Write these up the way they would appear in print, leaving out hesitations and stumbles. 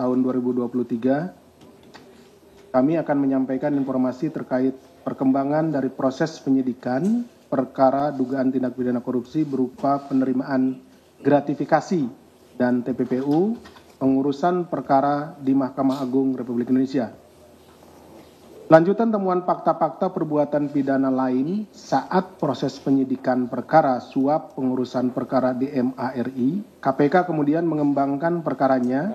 tahun 2023, kami akan menyampaikan informasi terkait perkembangan dari proses penyidikan perkara dugaan tindak pidana korupsi berupa penerimaan gratifikasi dan TPPU pengurusan perkara di Mahkamah Agung Republik Indonesia. Lanjutan temuan fakta-fakta perbuatan pidana lain saat proses penyidikan perkara suap pengurusan perkara di MARI, KPK kemudian mengembangkan perkaranya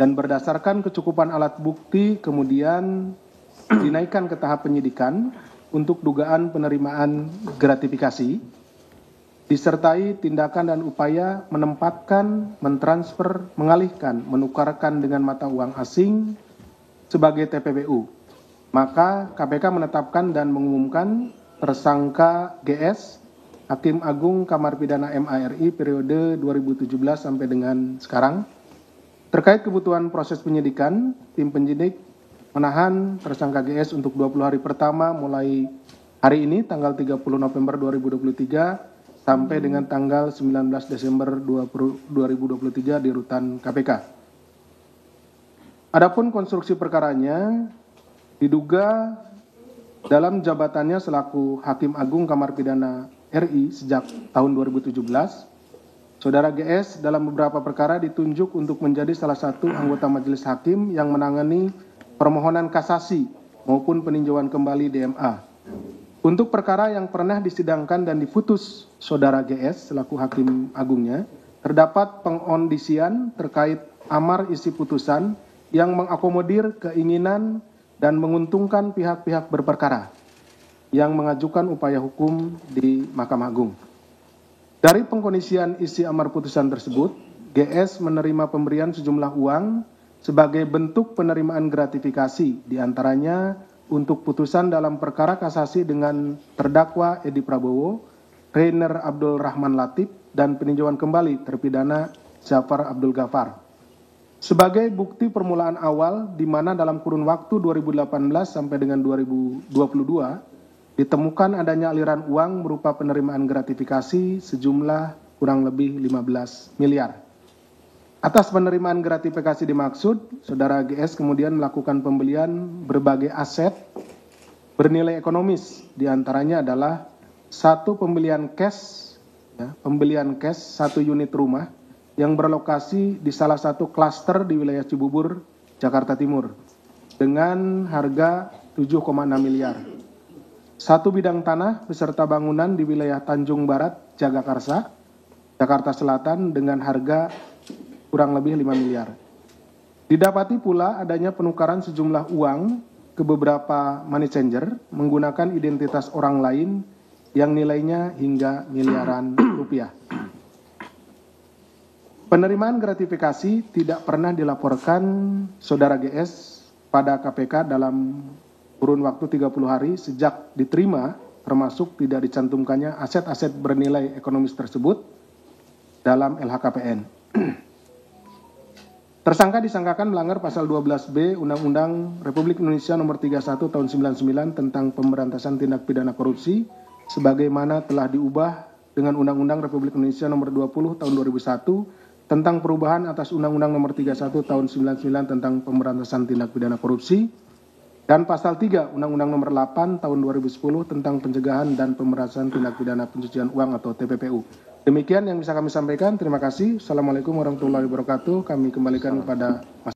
dan berdasarkan kecukupan alat bukti kemudian dinaikkan ke tahap penyidikan untuk dugaan penerimaan gratifikasi, disertai tindakan dan upaya menempatkan, mentransfer, mengalihkan, menukarkan dengan mata uang asing sebagai TPPU. Maka KPK menetapkan dan mengumumkan tersangka GS, Hakim Agung Kamar Pidana MARI periode 2017 sampai dengan sekarang. Terkait kebutuhan proses penyidikan, tim penyidik menahan tersangka GS untuk 20 hari pertama mulai hari ini tanggal 30 November 2023 sampai dengan tanggal 19 Desember 2023 di rutan KPK. Adapun konstruksi perkaranya, diduga dalam jabatannya selaku Hakim Agung Kamar Pidana RI sejak tahun 2017, Saudara GS dalam beberapa perkara ditunjuk untuk menjadi salah satu anggota majelis hakim yang menangani permohonan kasasi maupun peninjauan kembali DMA. Untuk perkara yang pernah disidangkan dan diputus Saudara GS selaku Hakim Agungnya, terdapat pengondisian terkait amar isi putusan yang mengakomodir keinginan dan menguntungkan pihak-pihak berperkara yang mengajukan upaya hukum di Mahkamah Agung. Dari pengkondisian isi amar putusan tersebut, GS menerima pemberian sejumlah uang sebagai bentuk penerimaan gratifikasi, diantaranya untuk putusan dalam perkara kasasi dengan terdakwa Edi Prabowo, Rainer Abdul Rahman Latif, dan peninjauan kembali terpidana Jafar Abdul Ghaffar. Sebagai bukti permulaan awal di mana dalam kurun waktu 2018 sampai dengan 2022 ditemukan adanya aliran uang berupa penerimaan gratifikasi sejumlah kurang lebih 15 miliar. Atas penerimaan gratifikasi dimaksud, Saudara GS kemudian melakukan pembelian berbagai aset bernilai ekonomis, diantaranya adalah satu pembelian cash 1 unit rumah yang berlokasi di salah satu klaster di wilayah Cibubur, Jakarta Timur, dengan harga 7,6 miliar. Satu bidang tanah beserta bangunan di wilayah Tanjung Barat, Jagakarsa, Jakarta Selatan dengan harga kurang lebih 5 miliar. Didapati pula adanya penukaran sejumlah uang ke beberapa money changer menggunakan identitas orang lain yang nilainya hingga miliaran rupiah. Penerimaan gratifikasi tidak pernah dilaporkan Saudara GS pada KPK dalam kurun waktu 30 hari sejak diterima, termasuk tidak dicantumkannya aset-aset bernilai ekonomis tersebut dalam LHKPN. Tersangka disangkakan melanggar pasal 12B Undang-Undang Republik Indonesia Nomor 31 Tahun 99 tentang Pemberantasan Tindak Pidana Korupsi sebagaimana telah diubah dengan Undang-Undang Republik Indonesia Nomor 20 Tahun 2001 tentang perubahan atas Undang-Undang Nomor 31 Tahun 99 tentang Pemberantasan Tindak Pidana Korupsi dan pasal 3 Undang-Undang Nomor 8 Tahun 2010 tentang Pencegahan dan Pemberantasan Tindak Pidana Pencucian Uang atau TPPU. Demikian yang bisa kami sampaikan. Terima kasih. Assalamualaikum warahmatullahi wabarakatuh. Kami kembalikan kepada Mas